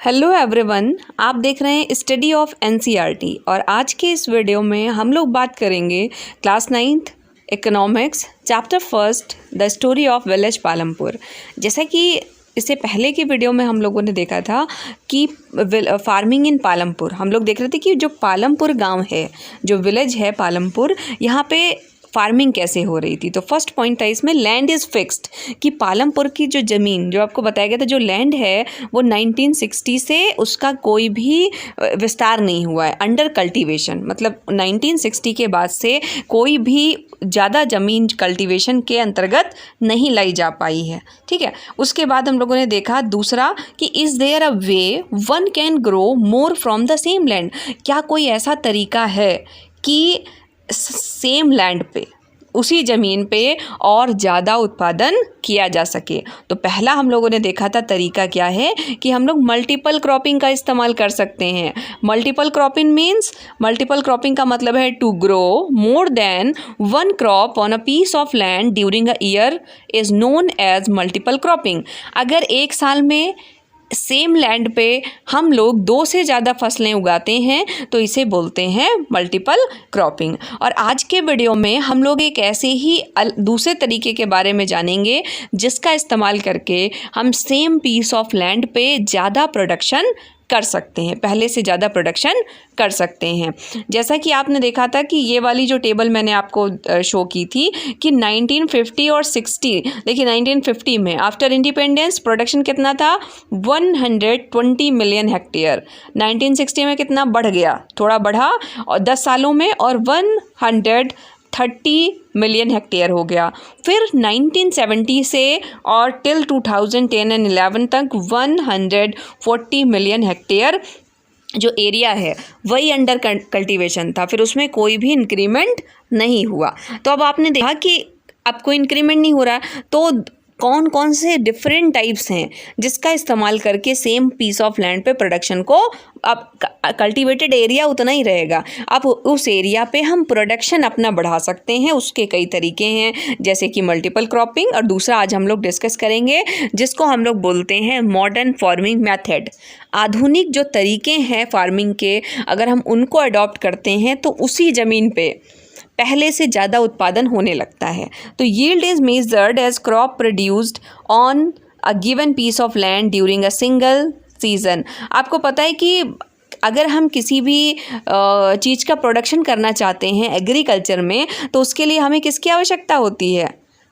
Hello everyone, आप देख रहे हैं स्टडी ऑफ एनसीईआरटी और आज के इस वीडियो में हम लोग बात करेंगे class 9th economics chapter first the story of village Palampur. जैसा कि इससे पहले की वीडियो में हम लोगों ने देखा था कि फार्मिंग इन पालमपुर, हम लोग देख रहे थे कि जो पालमपुर गांव है, जो विलेज है पालमपुर, यहाँ पे फार्मिंग कैसे हो रही थी। तो फर्स्ट पॉइंट था इसमें लैंड इज़ फिक्स्ड, कि पालमपुर की जो ज़मीन जो आपको बताया गया था, जो लैंड है वो 1960 से उसका कोई भी विस्तार नहीं हुआ है, अंडर कल्टीवेशन। मतलब 1960 के बाद से कोई भी ज़्यादा ज़मीन कल्टीवेशन के अंतर्गत नहीं लाई जा पाई है। ठीक है, उसके बाद हम लोगों ने देखा दूसरा कि is there a way one can grow more from the same land, क्या कोई ऐसा तरीका है कि सेम लैंड पे, उसी ज़मीन पे और ज़्यादा उत्पादन किया जा सके। तो पहला हम लोगों ने देखा था तरीका क्या है कि हम लोग मल्टीपल क्रॉपिंग का इस्तेमाल कर सकते हैं। Multiple cropping means, multiple cropping का मतलब है to grow more than one crop on a piece of land during a year is known as multiple cropping. अगर एक साल में सेम लैंड पे हम लोग 2 से ज़्यादा फसलें उगाते हैं तो इसे बोलते हैं मल्टीपल क्रॉपिंग। और आज के वीडियो में हम लोग एक ऐसे ही दूसरे तरीके के बारे में जानेंगे जिसका इस्तेमाल करके हम सेम पीस ऑफ लैंड पे ज़्यादा प्रोडक्शन कर सकते हैं, पहले से ज़्यादा प्रोडक्शन कर सकते हैं। जैसा कि आपने देखा था कि ये वाली जो टेबल मैंने आपको शो की थी कि 1950 और 60, देखिए 1950 में आफ्टर इंडिपेंडेंस प्रोडक्शन कितना था, 120 मिलियन हेक्टेयर। 1960 में कितना बढ़ गया, थोड़ा बढ़ा और 10 सालों में, और 130 मिलियन हेक्टेयर हो गया। फिर 1970 से और टिल 2010 एंड 11 तक 140 मिलियन हेक्टेयर जो एरिया है वही अंडर कल्टीवेशन था, फिर उसमें कोई भी इंक्रीमेंट नहीं हुआ। तो अब आपने देखा कि अब कोई इंक्रीमेंट नहीं हो रहा, तो कौन कौन से डिफरेंट टाइप्स हैं जिसका इस्तेमाल करके सेम पीस ऑफ लैंड पे प्रोडक्शन को, अब कल्टीवेटेड एरिया उतना ही रहेगा, अब उस एरिया पे हम प्रोडक्शन अपना बढ़ा सकते हैं। उसके कई तरीके हैं जैसे कि मल्टीपल क्रॉपिंग, और दूसरा आज हम लोग डिस्कस करेंगे जिसको हम लोग बोलते हैं मॉडर्न फार्मिंग मेथड। आधुनिक जो तरीके हैं फार्मिंग के, अगर हम उनको अडॉप्ट करते हैं तो उसी ज़मीन पे पहले से ज़्यादा उत्पादन होने लगता है। तो yield is measured as crop produced on a given piece of land during a single season. आपको पता है कि अगर हम किसी भी चीज़ का प्रोडक्शन करना चाहते हैं एग्रीकल्चर में, तो उसके लिए हमें किसकी आवश्यकता होती है,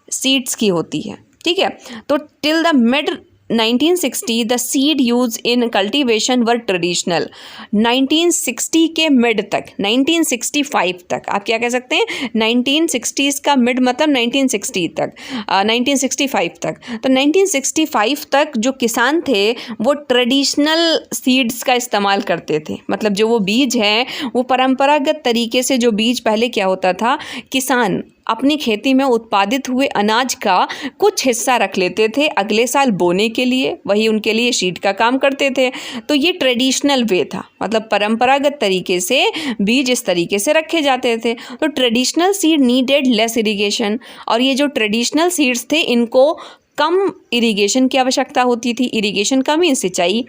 सीड्स की होती है। ठीक है, तो till the mid 1960 the seed use in cultivation were traditional. 1960 के मिड तक, 1965 तक, आप क्या कह सकते हैं, 1960s का मिड मतलब 1960 तक, 1965 तक। तो 1965 तक जो किसान थे वो ट्रेडिशनल सीड्स का इस्तेमाल करते थे। मतलब जो वो बीज हैं वो परंपरागत तरीके से, जो बीज पहले क्या होता था, किसान अपनी खेती में उत्पादित हुए अनाज का कुछ हिस्सा रख लेते थे अगले साल बोने के लिए, वही उनके लिए शीट का काम करते थे। तो ये ट्रेडिशनल वे था, मतलब परंपरागत तरीके से बीज इस तरीके से रखे जाते थे। तो traditional seed needed less irrigation, और ये जो ट्रेडिशनल सीड्स थे इनको कम इरिगेशन की आवश्यकता होती थी। इरिगेशन का मीन सिंचाई।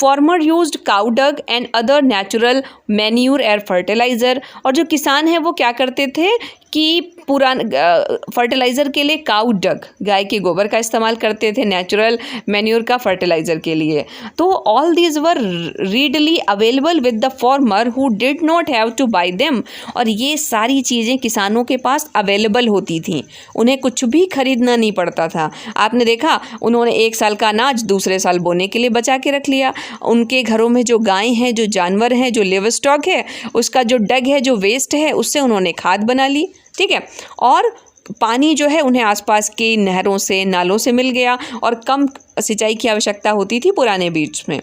Farmer used cow dung and other natural manure air fertiliser, और जो किसान हैं वो क्या करते थे कि फर्टिलाइज़र के लिए काउ डग, गाय के गोबर का इस्तेमाल करते थे, नेचुरल मैन्यूर का फर्टिलाइज़र के लिए। तो all these were readily available with the farmer who did not have two by them, और ये सारी चीज़ें किसानों के पास अवेलेबल होती थी, उन्हें कुछ भी खरीदना नहीं पड़ता था। आपने देखा उन्होंने एक साल का अनाज दूसरे साल बोने के लिए बचा के रख लिया। उनके घरों में जो गाय हैं, जो जानवर हैं, जो लिव स्टॉक है, उसका जो डग है, जो वेस्ट है, उससे उन्होंने खाद बना ली। ठीक है, और पानी जो है उन्हें आसपास की नहरों से, नालों से मिल गया, और कम सिंचाई की आवश्यकता होती थी पुराने बीज में।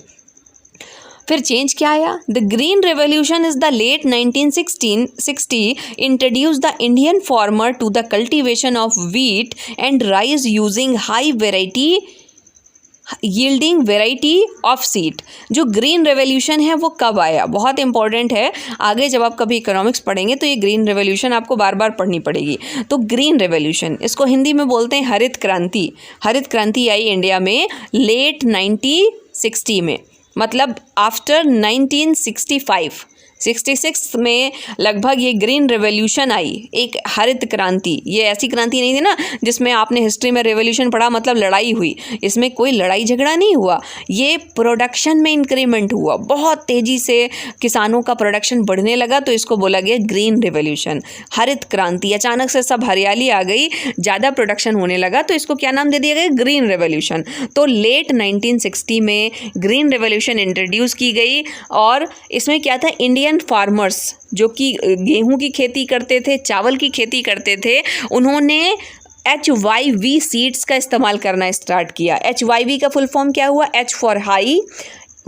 फिर चेंज क्या आया, the green revolution is the late 1960 introduce the Indian farmer to the cultivation of wheat and rice using high variety yielding variety of seed. जो ग्रीन रेवोल्यूशन है वो कब आया, बहुत इंपॉर्टेंट है, आगे जब आप कभी इकोनॉमिक्स पढ़ेंगे तो ये ग्रीन रेवोल्यूशन आपको बार बार पढ़नी पड़ेगी। तो ग्रीन रेवोल्यूशन, इसको हिंदी में बोलते हैं हरित क्रांति। हरित क्रांति आई इंडिया में लेट 1960 में, मतलब आफ्टर 1965 66 में लगभग ये ग्रीन रेवोल्यूशन आई, एक हरित क्रांति। ये ऐसी क्रांति नहीं थी ना जिसमें आपने हिस्ट्री में रेवोल्यूशन पढ़ा मतलब लड़ाई हुई, इसमें कोई लड़ाई झगड़ा नहीं हुआ, ये प्रोडक्शन में इंक्रीमेंट हुआ, बहुत तेज़ी से किसानों का प्रोडक्शन बढ़ने लगा, तो इसको बोला गया ग्रीन रेवोल्यूशन, हरित क्रांति। अचानक से सब हरियाली आ गई, ज़्यादा प्रोडक्शन होने लगा, तो इसको क्या नाम दे दिया गया, ग्रीन रेवोल्यूशन। तो लेट 1960 में ग्रीन रेवोल्यूशन इंट्रोड्यूस की गई, और इसमें क्या था, इंडियन फार्मर्स जो कि गेहूं की खेती करते थे, चावल की खेती करते थे, उन्होंने HYV सीड्स का इस्तेमाल करना स्टार्ट किया। HYV का फुल फॉर्म क्या हुआ, H for high,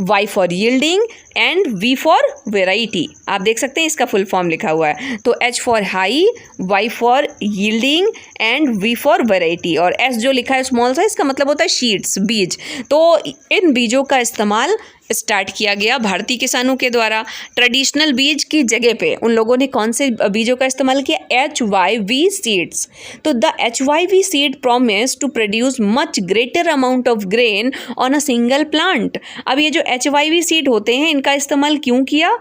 Y for yielding and V for variety. आप देख सकते हैं इसका फुल फॉर्म लिखा हुआ है, तो H for high, Y for yielding and V for variety, और S जो लिखा है स्मॉल सा, इसका मतलब होता है सीड्स, बीज। तो इन बीजों का इस्तेमाल स्टार्ट किया गया भारतीय किसानों के द्वारा। ट्रेडिशनल बीज की जगह पे उन लोगों ने कौन से बीजों का इस्तेमाल किया, HYV सीड्स। तो the HYV seed promise to produce much greater amount of grain on a single plant. अब ये जो HYV सीड होते हैं, इनका इस्तेमाल क्यों किया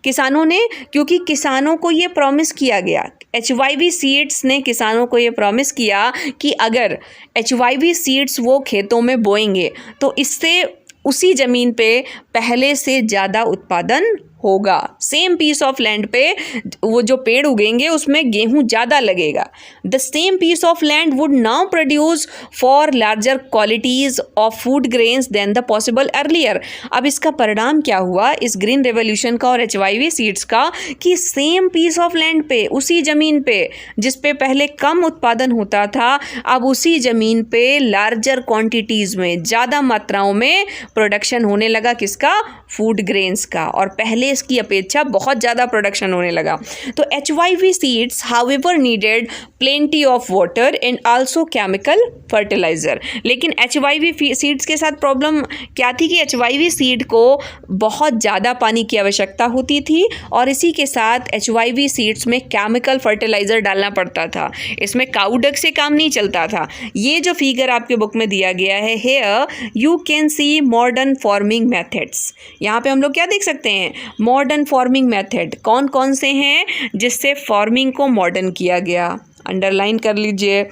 किसानों ने, क्योंकि किसानों को ये प्रॉमिस किया गया, HYV सीड्स ने किसानों को ये प्रॉमिस किया कि अगर HYV सीड्स वो खेतों में बोएंगे तो इससे उसी ज़मीन पे पहले से ज़्यादा उत्पादन होगा। सेम पीस ऑफ लैंड पे वो जो पेड़ उगेंगे उसमें गेहूं ज़्यादा लगेगा। The same piece of land would now produce for larger qualities of food grains than the possible earlier. अब इसका परिणाम क्या हुआ इस ग्रीन रेवोल्यूशन का और HYV सीड्स का, कि सेम पीस ऑफ लैंड पे, उसी ज़मीन पे जिस पे पहले कम उत्पादन होता था, अब उसी ज़मीन पे लार्जर क्वांटिटीज़ में, ज़्यादा मात्राओं में प्रोडक्शन होने लगा किसका, फूड ग्रेन्स का, और पहले इसकी अपेक्षा बहुत ज़्यादा प्रोडक्शन होने लगा। तो HYV seeds however needed plenty of water and also chemical fertiliser. लेकिन HYV सीड्स के साथ प्रॉब्लम क्या थी कि HYV सीड को बहुत ज़्यादा पानी की आवश्यकता होती थी, और इसी के साथ HYV सीड्स में केमिकल फर्टिलाइज़र डालना पड़ता था। इसमें काऊ डक से काम नहीं चलता था। ये जो फिगर आपके बुक में दिया गया है, here you can see modern farming methods. यहाँ पे हम लोग क्या देख सकते हैं, मॉडर्न फार्मिंग मेथड कौन कौन से हैं जिससे फार्मिंग को मॉडर्न किया गया, अंडरलाइन कर लीजिए।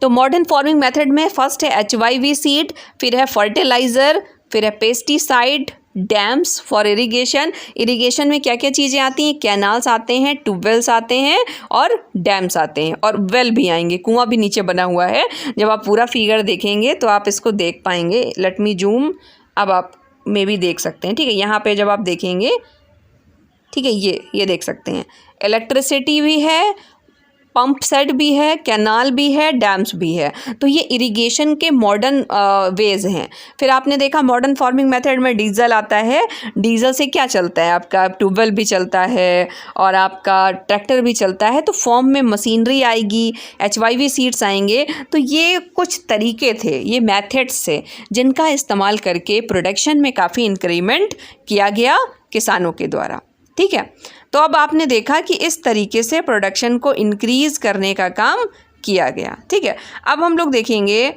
तो मॉडर्न फार्मिंग मेथड में फर्स्ट है HYV सीड, फिर है फर्टिलाइज़र, फिर है pesticide, dams for irrigation. Irrigation में क्या क्या चीज़ें आती हैं, कैनाल्स आते हैं, ट्यूबवेल्स आते हैं और डैम्स आते हैं, और वेल भी आएंगे, कुआं भी नीचे बना हुआ है। जब आप पूरा फिगर देखेंगे तो आप इसको देख पाएंगे। लेट मी जूम, अब आप में भी देख सकते हैं, ठीक है। यहाँ पे जब आप देखेंगे, ठीक है, ये देख सकते हैं, इलेक्ट्रिसिटी भी है, पंप सेट भी है, कैनाल भी है, डैम्स भी है। तो ये इरिगेशन के मॉडर्न वेज हैं। फिर आपने देखा मॉडर्न फार्मिंग मेथड में डीजल आता है। डीजल से क्या चलता है, आपका ट्यूबवेल भी चलता है और आपका ट्रैक्टर भी चलता है। तो फॉर्म में मशीनरी आएगी, HYV सीड्स आएंगे। तो ये कुछ तरीके थे, ये मेथड्स थे जिनका इस्तेमाल करके प्रोडक्शन में काफ़ी इंक्रीमेंट किया गया किसानों के द्वारा, ठीक है। तो अब आपने देखा कि इस तरीके से प्रोडक्शन को इंक्रीज़ करने का काम किया गया, ठीक है। अब हम लोग देखेंगे,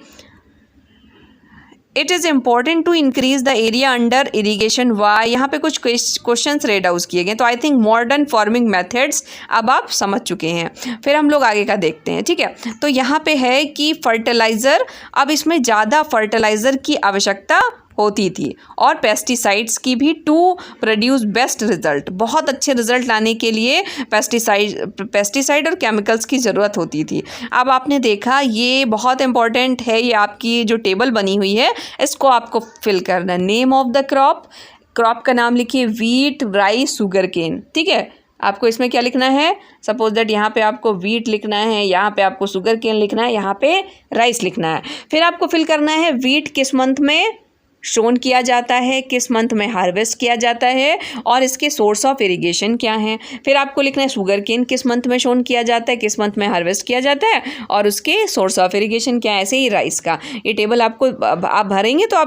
it is important to increase the area under irrigation. Why, यहाँ पे कुछ क्वेश्चंस रेड आउट किए गए। तो I think modern farming methods अब आप समझ चुके हैं। फिर हम लोग आगे का देखते हैं, ठीक है। तो यहाँ पे है कि फर्टिलाइज़र, अब इसमें ज़्यादा फर्टिलाइज़र की आवश्यकता होती थी, और पेस्टिसाइड्स की भी, टू प्रोड्यूस बेस्ट रिजल्ट। बहुत अच्छे रिजल्ट लाने के लिए पेस्टिसाइड और केमिकल्स की ज़रूरत होती थी। अब आपने देखा, ये बहुत इंपॉर्टेंट है, ये आपकी जो टेबल बनी हुई है इसको आपको फिल करना है। नेम ऑफ द क्रॉप का नाम लिखिए, वीट, राइस, शुगर केन, ठीक है। आपको इसमें क्या लिखना है, सपोज दैट यहाँ पे आपको वीट लिखना है, यहाँ पे आपको शुगर केन लिखना है, यहाँ पे राइस लिखना है। फिर आपको फिल करना है वीट किस मंथ में शोन किया जाता है, किस मंथ में हार्वेस्ट किया जाता है, और इसके सोर्स ऑफ इरिगेशन क्या हैं। फिर आपको लिखना है शुगर केन किस मंथ में शोन किया जाता है, किस मंथ में हार्वेस्ट किया जाता है, और उसके सोर्स ऑफ इरिगेशन क्या है। ऐसे ही राइस का ये टेबल आपको आप भरेंगे तो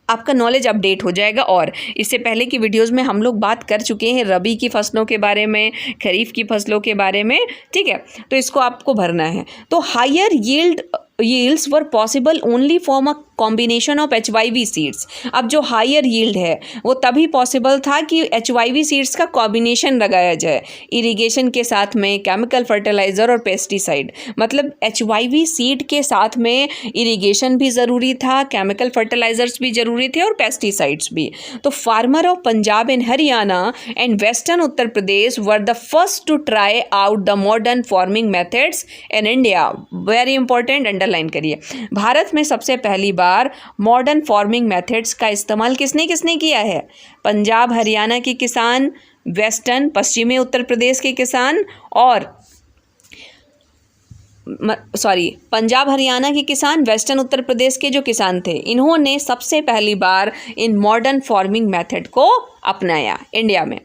आपका नॉलेज अपडेट हो जाएगा। और इससे पहले की वीडियोस में हम लोग बात कर चुके हैं रबी की फसलों के बारे में, खरीफ की फसलों के बारे में, ठीक है। तो इसको आपको भरना है। तो higher yield yields were possible only from a combination of HYV seeds. अब जो हायर यील्ड है वो तभी पॉसिबल था कि HYV सीड्स का कॉम्बिनेशन लगाया जाए इरिगेशन के साथ में, केमिकल फर्टिलाइज़र और पेस्टिसाइड। मतलब HYV सीड के साथ में इरिगेशन भी ज़रूरी था, केमिकल फर्टिलाइज़र्स भी ज़रूरी थे और पेस्टिसाइड्स भी। तो farmer of Punjab and Haryana and western Uttar Pradesh were the first to try out the modern farming methods in India. Very important, underline करिए। भारत में सबसे पहली बार मॉडर्न फार्मिंग मेथड्स का इस्तेमाल किसने किसने किया है? पंजाब हरियाणा के किसान, वेस्टर्न पश्चिमी उत्तर प्रदेश के किसान और पंजाब हरियाणा के किसान, वेस्टर्न उत्तर प्रदेश के जो किसान थे, इन्होंने सबसे पहली बार इन मॉडर्न फार्मिंग मेथड को अपनाया इंडिया में।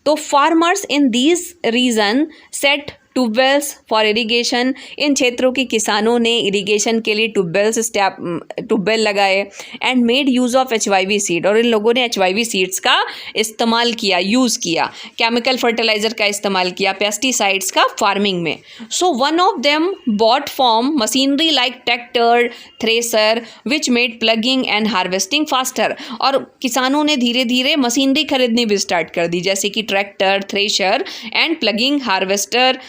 तो farmers in these region set tubewells for irrigation. इन क्षेत्रों के किसानों ने इरिगेशन के लिए ट्यूबवेल लगाए and made use of HYV seed, और इन लोगों ने HYV सीड्स का इस्तेमाल किया, यूज़ किया, केमिकल फर्टिलाइज़र का इस्तेमाल किया, पेस्टिसाइड्स का फार्मिंग में। So one of them bought farm machinery like tractor, thresher which made ploughing and harvesting faster. और किसानों ने धीरे धीरे मशीनरी खरीदनी भी स्टार्ट कर दी, जैसे कि tractor, thresher and plugging harvester,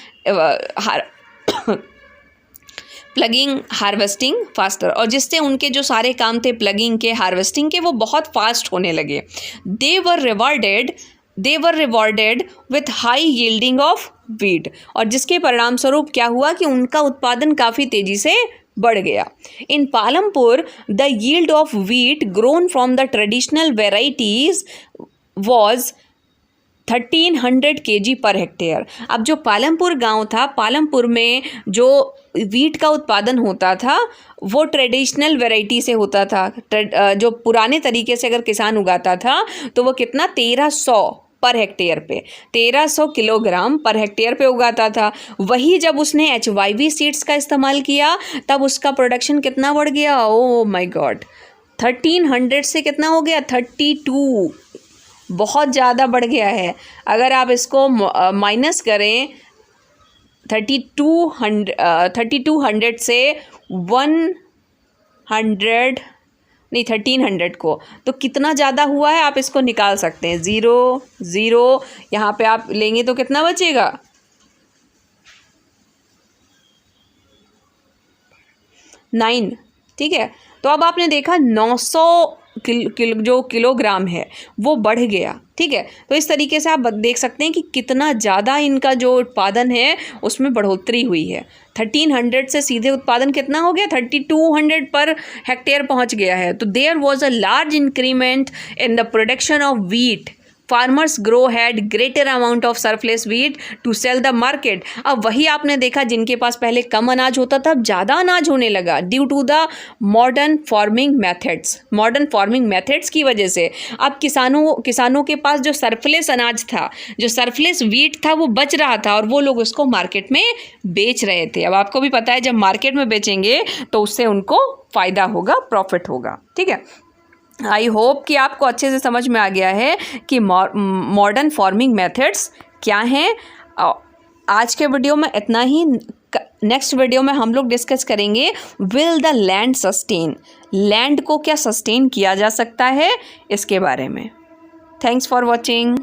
plugging harvesting faster, और जिससे उनके जो सारे काम थे प्लगिंग के, हार्वेस्टिंग के, वो बहुत फास्ट होने लगे। They were rewarded with high yielding of wheat, और जिसके परिणाम स्वरूप क्या हुआ कि उनका उत्पादन काफ़ी तेज़ी से बढ़ गया। In Palampur the yield of wheat grown from the traditional varieties was 1300 kg पर हेक्टेयर। अब जो पालमपुर गांव था, पालमपुर में जो वीट का उत्पादन होता था वो ट्रेडिशनल वैरायटी से होता था। जो पुराने तरीके से अगर किसान उगाता था तो वो कितना 1300 पर हेक्टेयर पे, 1300 किलोग्राम पर हेक्टेयर पे उगाता था। वही जब उसने HYV सीड्स का इस्तेमाल किया तब उसका प्रोडक्शन कितना बढ़ गया? ओह माय गॉड, 1300 से कितना हो गया? 32, बहुत ज़्यादा बढ़ गया है। अगर आप इसको माइनस करें 3200 से 1300 को, तो कितना ज़्यादा हुआ है आप इसको निकाल सकते हैं। 0 0 यहाँ पे आप लेंगे तो कितना बचेगा? 9। ठीक है, तो अब आपने देखा 900 जो किलोग्राम है वो बढ़ गया। ठीक है, तो इस तरीके से आप देख सकते हैं कि कितना ज़्यादा इनका जो उत्पादन है उसमें बढ़ोतरी हुई है। 1300 से सीधे उत्पादन कितना हो गया? 3200 पर हेक्टेयर पहुंच गया है। तो there was a large increment in the production of wheat. Farmers grow had greater amount of surplus wheat to sell the market. अब वही आपने देखा, जिनके पास पहले कम अनाज होता था अब ज़्यादा अनाज होने लगा due to the modern farming methods. Modern farming methods की वजह से अब किसानों के पास जो सरप्लस अनाज था, जो सरप्लस वीट था, वो बच रहा था और वो लोग उसको मार्केट में बेच रहे थे। अब आपको भी पता है जब मार्केट में बेचेंगे तो उससे उनको फ़ायदा होगा, प्रॉफिट होगा। ठीक है, आई होप कि आपको अच्छे से समझ में आ गया है कि मॉडर्न फार्मिंग मेथड्स क्या हैं। आज के वीडियो में इतना ही। नेक्स्ट वीडियो में हम लोग डिस्कस करेंगे will the land sustain, land को क्या सस्टेन किया जा सकता है इसके बारे में। Thanks for watching.